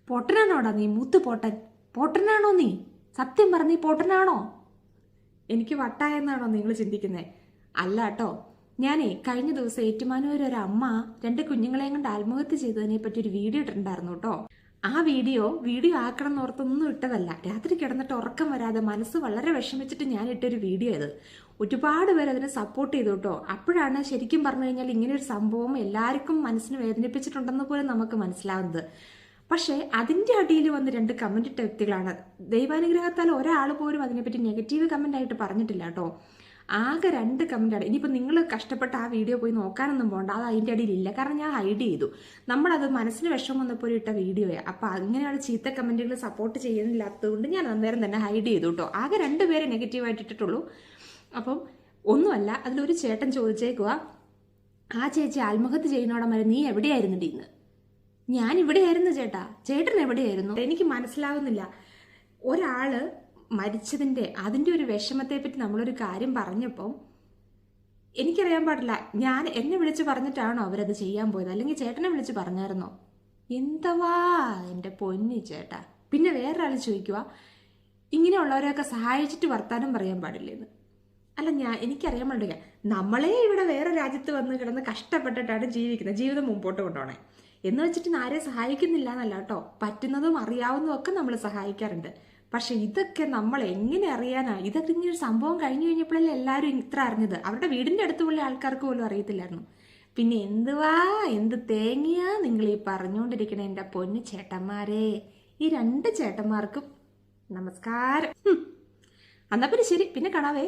പൊട്ടനാണോടാ നീ? മൂത്ത് പൊട്ടൻ. പൊട്ടനാണോ നീ? സത്യം പറഞ്ഞ നീ പൊട്ടനാണോ? എനിക്ക് വട്ടായെന്നാണോ നിങ്ങൾ ചിന്തിക്കുന്നത്? അല്ല കേട്ടോ. ഞാനേ കഴിഞ്ഞ ദിവസം ഏറ്റുമാനൂർ ഒരു അമ്മ 2 കുഞ്ഞുങ്ങളെയും കൊണ്ട് ആത്മഹത്യ ചെയ്തതിനെ പറ്റി ഒരു വീഡിയോ ഇട്ടിട്ടുണ്ടായിരുന്നു കേട്ടോ. ആ വീഡിയോ ആക്കണം എന്നോർത്തൊന്നും ഇട്ടതല്ല. രാത്രി കിടന്നിട്ട് ഉറക്കം വരാതെ മനസ്സ് വളരെ വിഷമിച്ചിട്ട് ഞാൻ ഇട്ടൊരു വീഡിയോ ഇത്. ഒരുപാട് പേര് അതിനെ സപ്പോർട്ട് ചെയ്തു കേട്ടോ. അപ്പോഴാണ് ശരിക്കും പറഞ്ഞു കഴിഞ്ഞാൽ ഇങ്ങനെ ഒരു സംഭവം എല്ലാവർക്കും മനസ്സിന് വേദനിപ്പിച്ചിട്ടുണ്ടെന്ന് പോലും നമുക്ക് മനസ്സിലാവുന്നത്. പക്ഷേ അതിൻ്റെ അടിയിൽ വന്ന് 2 കമന്റ് ഇട്ട വ്യക്തികളാണ്. ദൈവാനുഗ്രഹത്താൽ ഒരാൾ പോലും അതിനെപ്പറ്റി നെഗറ്റീവ് കമന്റ് ആയിട്ട് പറഞ്ഞിട്ടില്ല കേട്ടോ. ആകെ 2 കമന്റാണ്. ഇനിയിപ്പോൾ നിങ്ങൾ കഷ്ടപ്പെട്ട് ആ വീഡിയോ പോയി നോക്കാനൊന്നും പോകണ്ട, അത് അതിൻ്റെ അടിയിലില്ല. കാരണം ഞാൻ ഹൈഡ് ചെയ്തു. നമ്മളത് മനസ്സിന് വിഷമം വന്നപ്പോൾ ഇട്ട വീഡിയോയാണ്. അപ്പോൾ അങ്ങനെയാണ് ചീത്ത കമന്റുകൾ സപ്പോർട്ട് ചെയ്യുന്നില്ലാത്തതുകൊണ്ട് ഞാൻ അന്നേരം തന്നെ ഹൈഡ് ചെയ്തു കേട്ടോ. ആകെ 2 പേരെ നെഗറ്റീവായിട്ട് ഇട്ടിട്ടുള്ളൂ. അപ്പം ഒന്നുമല്ല, അതിലൊരു ചേട്ടൻ ചോദിച്ചേക്കുക, ആ ചേച്ചി ആത്മഹത്യ ചെയ്യുന്നോടം വരെ നീ എവിടെയായിരുന്നുണ്ട് ഇന്ന്? ഞാൻ ഇവിടെയായിരുന്നു ചേട്ടാ. ചേട്ടൻ എവിടെയായിരുന്നു? എനിക്ക് മനസ്സിലാവുന്നില്ല. ഒരാള് മരിച്ചതിൻ്റെ അതിൻ്റെ ഒരു വിഷമത്തെ പറ്റി നമ്മളൊരു കാര്യം പറഞ്ഞപ്പോൾ എനിക്കറിയാൻ പാടില്ല, എന്നെ വിളിച്ച് പറഞ്ഞിട്ടാണോ അവരത് ചെയ്യാൻ പോയത്, അല്ലെങ്കിൽ ചേട്ടനെ വിളിച്ച് പറഞ്ഞായിരുന്നോ? എന്തവാ എൻ്റെ പൊന്നി ചേട്ടാ. പിന്നെ വേറൊരാൾ ചോദിക്കുക, ഇങ്ങനെയുള്ളവരെയൊക്കെ സഹായിച്ചിട്ട് വർത്താനം പറയാൻ പാടില്ലെന്ന്. അല്ല, എനിക്കറിയാൻ പാടില്ല. നമ്മളെ ഇവിടെ വേറെ രാജ്യത്ത് വന്ന് കിടന്ന് കഷ്ടപ്പെട്ടിട്ടാണ് ജീവിക്കുന്നത്, ജീവിതം മുമ്പോട്ട് കൊണ്ടുപോകണേ എന്ന് വെച്ചിട്ട് ആരെയും സഹായിക്കുന്നില്ല എന്നല്ല കേട്ടോ. പറ്റുന്നതും അറിയാവുന്നതും ഒക്കെ നമ്മൾ സഹായിക്കാറുണ്ട്. പക്ഷെ ഇതൊക്കെ നമ്മൾ എങ്ങനെ അറിയാനാ? ഇതൊക്കെ ഇങ്ങനെ ഒരു സംഭവം കഴിഞ്ഞു കഴിഞ്ഞപ്പോഴല്ലേ എല്ലാവരും ഇത്ര അറിഞ്ഞത്. അവരുടെ വീടിന്റെ അടുത്തുള്ള ആൾക്കാർക്ക് പോലും അറിയത്തില്ലായിരുന്നു. പിന്നെ എന്ത് തേങ്ങയാ നിങ്ങൾ ഈ പറഞ്ഞുകൊണ്ടിരിക്കണേ എൻ്റെ പൊന്നു ചേട്ടന്മാരെ. ഈ 2 ചേട്ടന്മാർക്കും നമസ്കാരം. എന്നാ പിന്നെ ശരി, പിന്നെ കാണാവേ.